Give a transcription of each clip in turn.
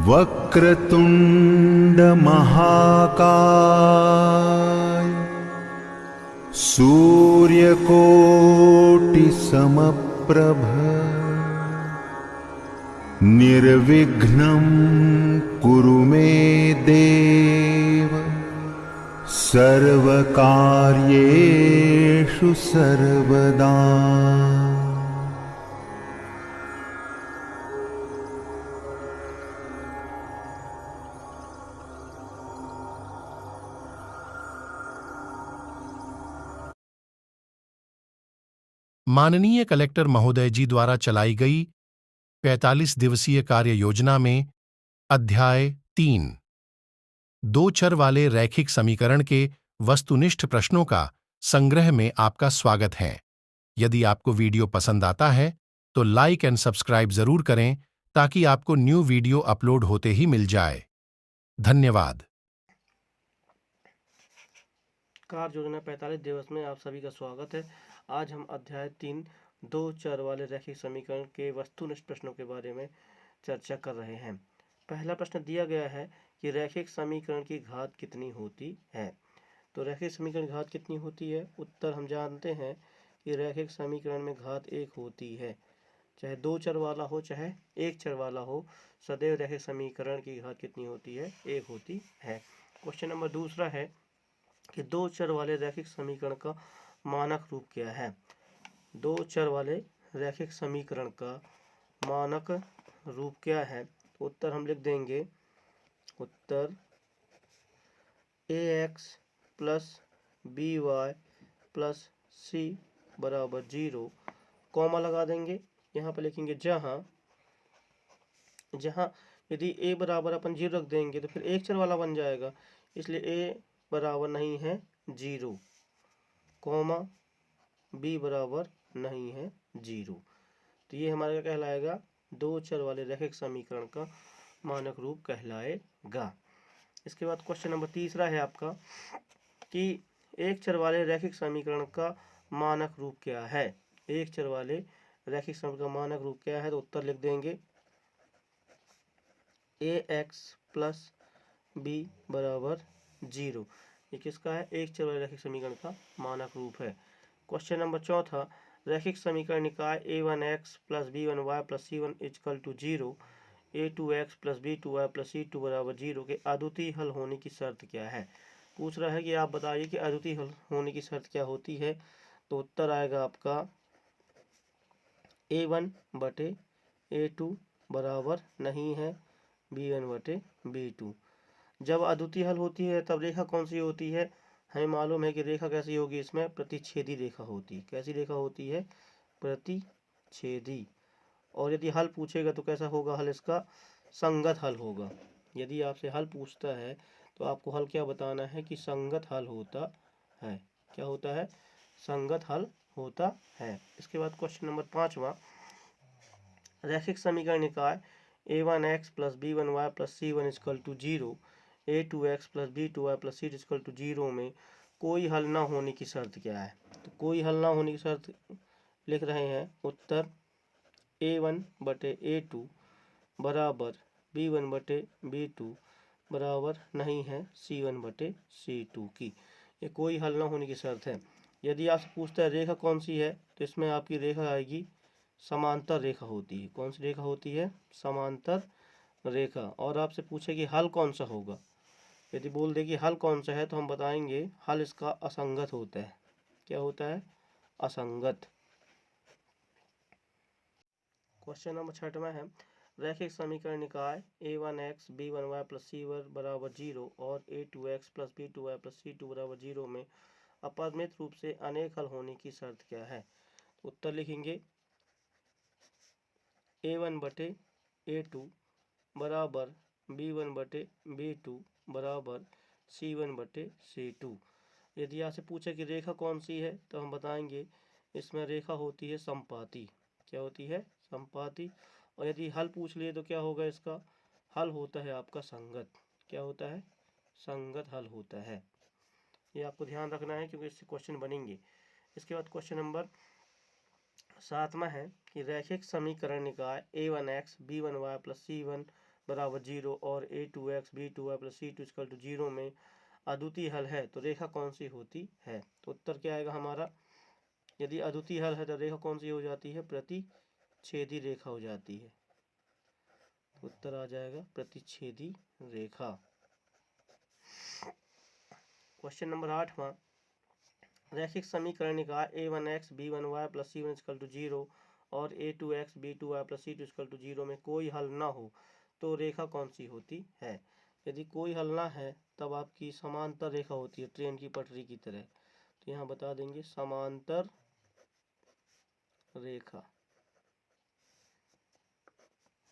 वक्रतुंड महाकाय सूर्यकोटि समप्रभ निर्विघ्नं कुरु मे देव सर्वकार्येषु सर्वदा। माननीय कलेक्टर महोदय जी द्वारा चलाई गई 45 दिवसीय कार्य योजना में अध्याय 3 दो चर वाले रैखिक समीकरण के वस्तुनिष्ठ प्रश्नों का संग्रह में आपका स्वागत है। यदि आपको वीडियो पसंद आता है तो लाइक एंड सब्सक्राइब जरूर करें ताकि आपको न्यू वीडियो अपलोड होते ही मिल जाए। धन्यवाद। कार्य योजना 45 दिवस में आप सभी का स्वागत है। आज हम अध्याय 3 दो चर वाले रैखिक समीकरण के वस्तुनिष्ठ प्रश्नों के बारे में चर्चा कर रहे हैं। पहला प्रश्न दिया गया है कि रैखिक समीकरण की घात कितनी होती है। तो रैखिक समीकरण की घात कितनी होती है? उत्तर हम जानते हैं कि रैखिक समीकरण में घात 1 होती है। चाहे दो चर वाला हो चाहे एक चर वाला हो, सदैव रैखिक समीकरण की घात कितनी होती है? 1 होती है। क्वेश्चन नंबर दूसरा है कि दो चर वाले रैखिक समीकरण का मानक रूप क्या है। दो चर वाले रैखिक समीकरण का मानक रूप क्या है? तो उत्तर हम लिख देंगे, उत्तर ax plus B Y plus C बराबर 0, कॉमा लगा देंगे। यहाँ पर लिखेंगे जहाँ यदि a बराबर अपन 0 रख देंगे तो फिर एक चर वाला बन जाएगा, इसलिए a बराबर नहीं है 0, कॉमा b बराबर नहीं है 0। तो ये हमारा क्या कहलाएगा? दो चर वाले रैखिक समीकरण का मानक रूप कहलाएगा। इसके बाद क्वेश्चन नंबर तीसरा है आपका कि एक चर वाले रैखिक समीकरण का मानक रूप क्या है। एक चर वाले रैखिक समीकरण का मानक रूप क्या है? तो उत्तर लिख देंगे ax प्लस b बराबर 0। ये किसका है? एक चर वाले रैखिक समीकरण का मानक रूप है। क्वेश्चन नंबर चौथा, रैखिक समीकरण निकाय a1x plus b1y plus c1 equal to 0, a2x plus b2y plus c2 बराबर 0 के अद्वितीय हल होने की शर्त क्या है। पूछ रहा है कि आप बताइए कि अद्वितीय हल होने की शर्त क्या होती है। तो उत्तर आएगा आपका a1 बटे a2 बराबर नहीं है b1 बटे b2। जब अद्वितीय हल होती है तब रेखा कौन सी होती है? हमें मालूम है कि रेखा कैसी होगी, इसमें प्रतिच्छेदी रेखा होती है। कैसी रेखा होती है? प्रतिच्छेदी। और यदि हल पूछेगा तो कैसा होगा हल? इसका संगत हल होगा। यदि आपसे हल पूछता है तो आपको हल क्या बताना है कि संगत हल होता है। क्या होता है? संगत हल होता है। इसके बाद क्वेश्चन नंबर 5वां, रैखिक समीकरण निकाय a1x plus b1y plus c1 equal to 0, a2x plus b2y plus c equal to 0 में कोई हल ना होने की शर्त क्या है। तो कोई हल ना होने की शर्त लिख रहे हैं, उत्तर a1 बटे a2 बराबर b1 बटे b2 बराबर नहीं है c1 बटे c2 की। ये कोई हल ना होने की शर्त है। यदि आपसे पूछता है रेखा कौन सी है, तो इसमें आपकी रेखा आएगी समांतर रेखा होती है। कौन सी रेखा होती है? समांतर रेखा। और आपसे पूछे कि हल कौन सा होगा, यदि बोल दे कि हल कौन सा है तो हम बताएंगे हल इसका असंगत होता है। क्या होता है? असंगत। क्वेश्चन नंबर 6वां है, रैखिक समीकरण निकाय a1x b1y प्लस c1 बराबर 0 और a2x plus b2y plus c2 बराबर 0 में अपरिमित रूप से अनेक हल होने की शर्त क्या है। उत्तर लिखेंगे a1 बटे a2 बराबर b1 बटे b2 बराबर c1 बटे c2। यदि आपसे पूछे कि रेखा कौन सी है तो हम बताएंगे इसमें रेखा होती है संपाती। क्या होती है? संपाती। और यदि हल पूछ लिए तो क्या होगा? इसका हल होता है आपका संगत। क्या होता है? संगत हल होता है। ये आपको ध्यान रखना है क्योंकि इससे क्वेश्चन बनेंगे। इसके बाद क्वेश्चन नंबर सातवां है कि रैखिक समीकरण निकाय a1x b1y प्लस c1 बराबर 0 और a2x b2y plus c2 equal to 0 में अद्वितीय हल है तो रेखा कौन सी होती है। तो उत्तर क्या आएगा हमारा, यदि अद्वितीय हल है तो रेखा कौन सी हो जाती है, प्रतिच्छेदी रेखा हो जाती है। उत्तर आ जाएगा प्रतिच्छेदी रेखा। क्वेश्चन नंबर 8वां, रैखिक समीकरण निकाय a1x b1y plus c1 equal to 0 और a2x b2y plus c2 equal to 0 में कोई हल ना हो तो रेखा कौन सी होती है। यदि कोई हल ना है तब आपकी समांतर रेखा होती है, ट्रेन की पटरी की तरह। तो यहाँ बता देंगे समांतर रेखा।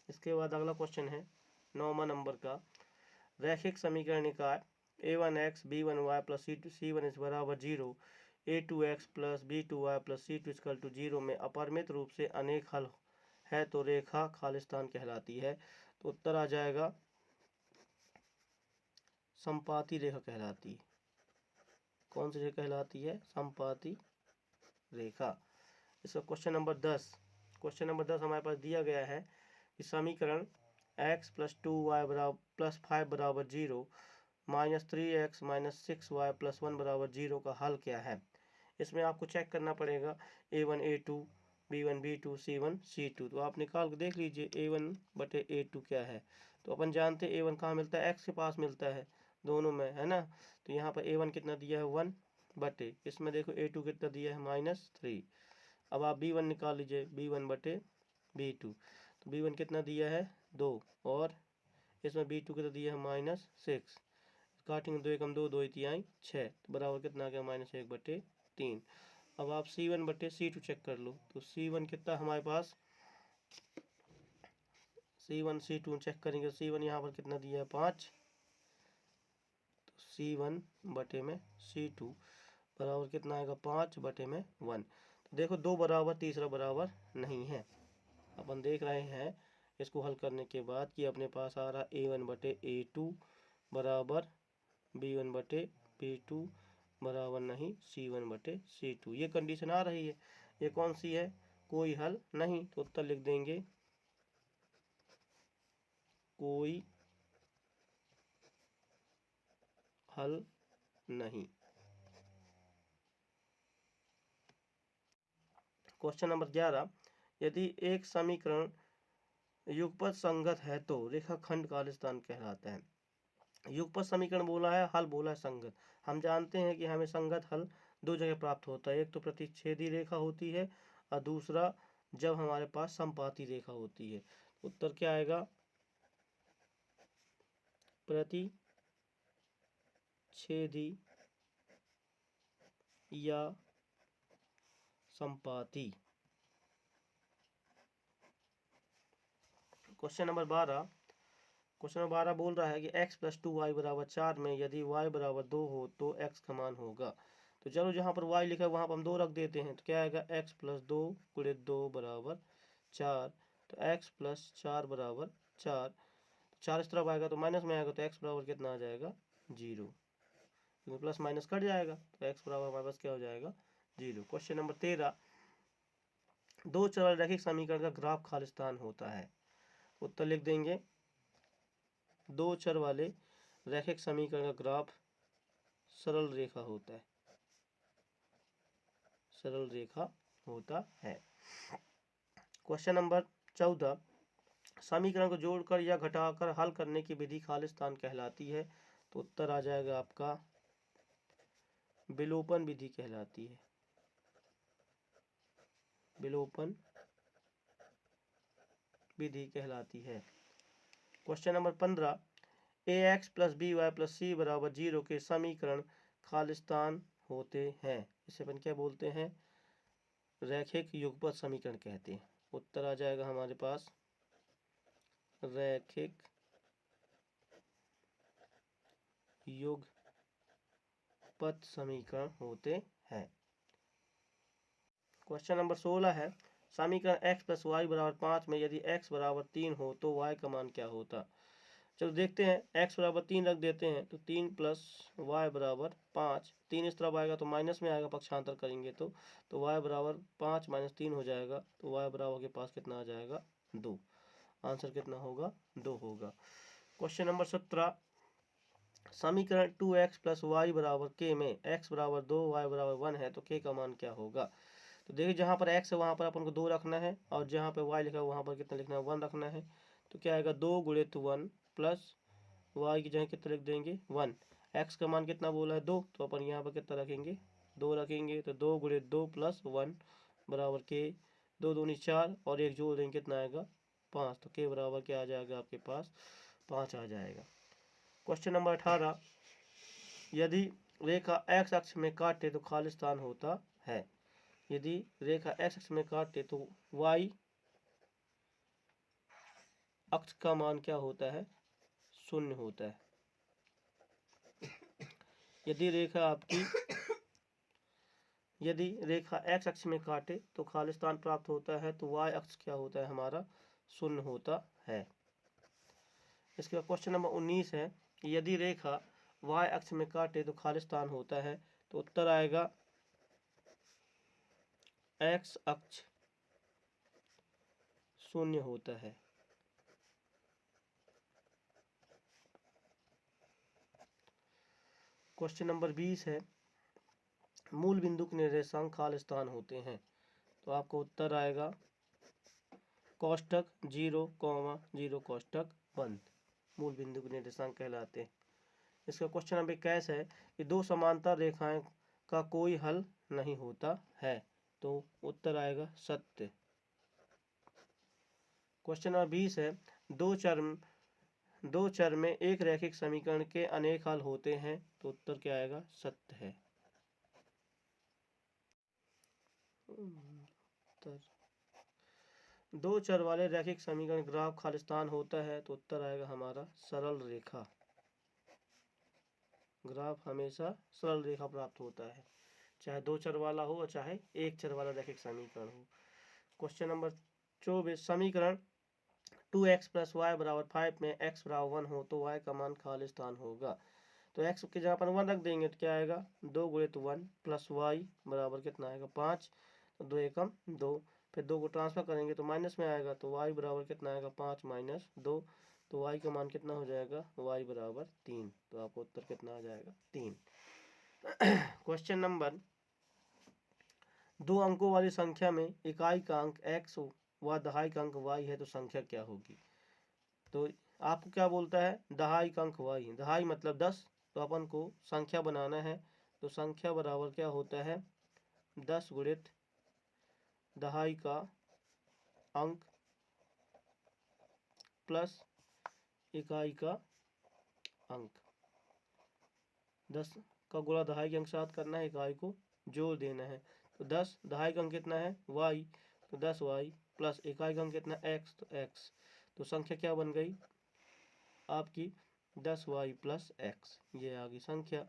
इसके बाद अगला क्वेश्चन है 9वां नंबर का, रैखिक समीकरण निकाय a1x b1y प्लस c1 इस बराबर 0 a2x plus b2y plus c2 equal to 0 में अपरिमित रूप से अनेक हल है तो रेखा खालिस्तान कहलाती है। तो उत्तर आ जाएगा संपाती रेखा कहलाती है। कौन सी रेखा कहलाती है, संपाती रेखा। इसका क्वेश्चन नंबर 10, क्वेश्चन नंबर 10 हमारे पास दिया गया है कि समीकरण x प्लस 2y बराबर प्लस 5 बराबर 0 minus 3x minus 6y plus 1 बराबर 0 का हल क्या है। इसमें आपको चेक करना पड़ेगा a1 a2 b1 b2 c1 c2। तो आप निकाल के देख लीजिए a1 बटे a2 क्या है। तो अपन जानते हैं a1 कहाँ मिलता है, x के पास मिलता है दोनों में, है ना। तो यहाँ पर a1 कितना दिया है 1 बटे, इसमें देखो a2 कितना दिया है -3। अब आप b1 निकाल लीजिए b1 बटे b2। तो b1 कितना दिया है 2 और इसमें b2 कितना दिया है -6। काटेंगे 2 एकम 2 2 तिहाई 6 तो बराबर कितना आ गया -1 बटे 3। अब आप c1 बटे c2 चेक कर लो। तो c1 कितना हमारे पास, c1 c2 चेक करेंगे। c1 यहाँ पर कितना दिया है 5, तो c1 बटे में c2 बराबर कितना आएगा 5 बटे में 1। तो देखो 2 बराबर तीसरा बराबर नहीं है। अपन देख रहे हैं इसको हल करने के बाद कि अपने पास आ रहा a1 बटे a2 बराबर b1 बटे b2 बराबर नहीं c1 बटे c2। ये कंडीशन आ रही है, ये कौन सी है, कोई हल नहीं। तो उत्तर लिख देंगे कोई हल नहीं। क्वेश्चन नंबर 11, यदि एक समीकरण युगपत संगत है तो रेखाखंड खालिस्तान कहलाता है। युगपत समीकरण बोला है, हल बोला है संगत। हम जानते हैं कि हमें संगत हल दो जगह प्राप्त होता है, एक तो प्रतिच्छेदी रेखा होती है और दूसरा जब हमारे पास संपाती रेखा होती है। उत्तर क्या आएगा, प्रतिच्छेदी या संपाती। क्वेश्चन नंबर 12, क्वेश्चन नंबर 12 बोल रहा है कि x प्लस 2y बराबर 4 में यदि y बराबर 2 हो तो x का मान होगा। तो चलो जहाँ पर y लिखा है वहाँ पर हम 2 रख देते हैं। तो क्या आएगा, x प्लस 2 गुणे 2 बराबर 4। तो x प्लस 4 बराबर 4, 4 इस तरफ आएगा तो माइनस में आएगा तो x बराबर कितना आ जाएगा 0, क्योंकि प्लस माइनस कट जाएगा तो x बराबर हमारे पास क्या हो जाएगा 0। क्वेश्चन नंबर 13, दो चर रैखिक समीकरण का ग्राफ खालिस्तान होता है। उत्तर लिख देंगे दो चर वाले रैखिक समीकरण का ग्राफ सरल रेखा होता है, सरल रेखा होता है। क्वेश्चन नंबर 14, समीकरण को जोड़कर या घटाकर हल करने की विधि खालिस्तान कहलाती है। तो उत्तर आ जाएगा आपका विलोपन विधि कहलाती है, विलोपन विधि कहलाती है। Question number 15, ax plus B Y plus C बराबर 0 के समीकरण खालिस्तान होते हैं। इसे अपन क्या बोलते हैं, रैखिक युगपत समीकरण कहते हैं। उत्तर आ जाएगा हमारे पास रैखिक युगपत समीकरण होते हैं। क्वेश्चन नंबर 16 है, समीकरण x प्लस वाई बराबर 5 में यदि x बराबर 3 हो तो y का मान क्या होता। चलो देखते हैं, x बराबर 3 रख देते हैं, तो 3 प्लस वाई बराबर 5। 3 इस तरफ आएगा तो माइनस में आएगा, पक्षांतर करेंगे तो y बराबर 5 माइनस 3 हो जाएगा, तो y बराबर के पास कितना आ जाएगा 2। आंसर कितना होगा 2 होगा। क्वेश्चन नंबर 17, समीकरण 2x प्लस वाई बराबर k में x बराबर 2 y बराबर 1 है तो k का मान क्या होगा। तो देखिए जहाँ पर x है वहाँ पर अपन को 2 रखना है, और जहाँ पर y लिखा है वहाँ पर कितना लिखना है 1 रखना है। तो क्या आएगा 2 गुणित 1 प्लस y की जगह कितना लिख देंगे 1। x का मान कितना बोला है 2, तो अपन यहाँ पर कितना रखेंगे 2 रखेंगे। तो 2 गुणित 2 प्लस 1 बराबर k, 2 दूनी 4 और 1 जोड़ देंगे कितना आएगा 5। तो k बराबर क्या आ जाएगा आपके पास 5 आ जाएगा। क्वेश्चन नंबर 18, यदि रेखा x अक्ष में काटे तो खाली स्थान होता है। यदि रेखा x अक्ष में काटे तो y अक्ष का मान क्या होता है 0 होता है। यदि रेखा x अक्ष में काटे तो खाली स्थान प्राप्त होता है, तो y अक्ष क्या होता है हमारा 0 होता है। इसके बाद क्वेश्चन नंबर 19 है, यदि रेखा y अक्ष में काटे तो खाली स्थान होता है, तो उत्तर आएगा x अक्ष 0 होता है। क्वेश्चन नंबर 20 है, मूल बिंदु के निर्देशांक खाली स्थान होते हैं, तो आपको उत्तर आएगा कोष्टक 0, 0 कोष्टक बंद, मूल बिंदु के निर्देशांक कहलाते हैं। इसका क्वेश्चन नंबर 21 है कि दो समांतर रेखाएं का कोई हल नहीं होता है, तो उत्तर आएगा सत्य। क्वेश्चन नंबर 20 है, दो चर में एक रैखिक समीकरण के अनेक हल होते हैं, तो उत्तर क्या आएगा सत्य है। दो चर वाले रैखिक समीकरण ग्राफ खाली स्थान होता है, तो उत्तर आएगा हमारा सरल रेखा। ग्राफ हमेशा सरल रेखा प्राप्त होता है, चाहे दो चर वाला हो और चाहे एक चर वाला रैखिक समीकरण हो। क्वेश्चन नंबर 24, समीकरण 2x प्लस वाई बराबर 5 में x बराबर 1 हो तो y का मान खाली स्थान होगा। तो x की जगह अपन 1 रख देंगे तो क्या आएगा 2 गुणित 1 प्लस वाई बराबर कितना आएगा 5। तो 2 एकम 2, फिर 2 को ट्रांसफर करेंगे तो माइनस में आएगा, तो y बराबर कितना आएगा 5 माइनस 2, तो y का मान कितना हो जाएगा y बराबर 3। तो आपको उत्तर कितना आ जाएगा 3। क्वेश्चन नंबर, 2 अंकों वाली संख्या में इकाई का अंक x व दहाई का अंक y है तो संख्या क्या होगी। तो आपको क्या बोलता है दहाई का अंक y, दहाई मतलब 10, तो अपन को संख्या बनाना है, तो संख्या बराबर क्या होता है 10 गुणित दहाई का अंक प्लस इकाई का अंक। 10 का गुणा दहाई के अंक साथ करना है, इकाई को जोड़ देना है। तो 10 दहाई का अंक कितना है y, तो 10y प्लस इकाई का अंक कितना x, तो x। तो संख्या क्या बन गई आपकी 10y प्लस x, ये आ गई संख्या।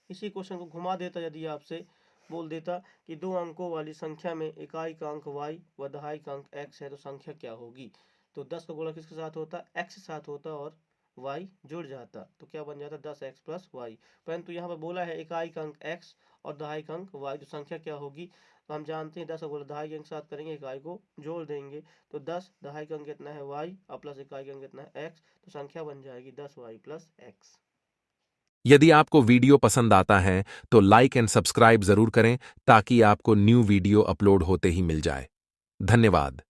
इसी क्वेश्चन को घुमा देता, यदि आपसे बोल देता कि 2 अंकों वाली संख्या में इकाई का अंक y व दहाई का अंक x है तो संख्या क्या होगी। तो 10 का गुणा किसके साथ होता x के साथ होता और y जुड़ जाता, तो क्या बन जाता 10x प्लस वाई। परंतु यहाँ पर बोला है इकाई का अंक x और दहाई का अंक y, तो संख्या क्या होगी। तो हम जानते हैं 10 का गुणा दहाई के अंक साथ करेंगे, इकाई को जोड़ देंगे, तो 10 दहाई का अंक कितना है y और प्लस इकाई का अंक कितना है x, तो संख्या बन जाएगी 10y प्लस x। यदि आपको वीडियो पसंद आता है तो लाइक एंड सब्सक्राइब जरूर करें ताकि आपको न्यू वीडियो अपलोड होते ही मिल जाए। धन्यवाद।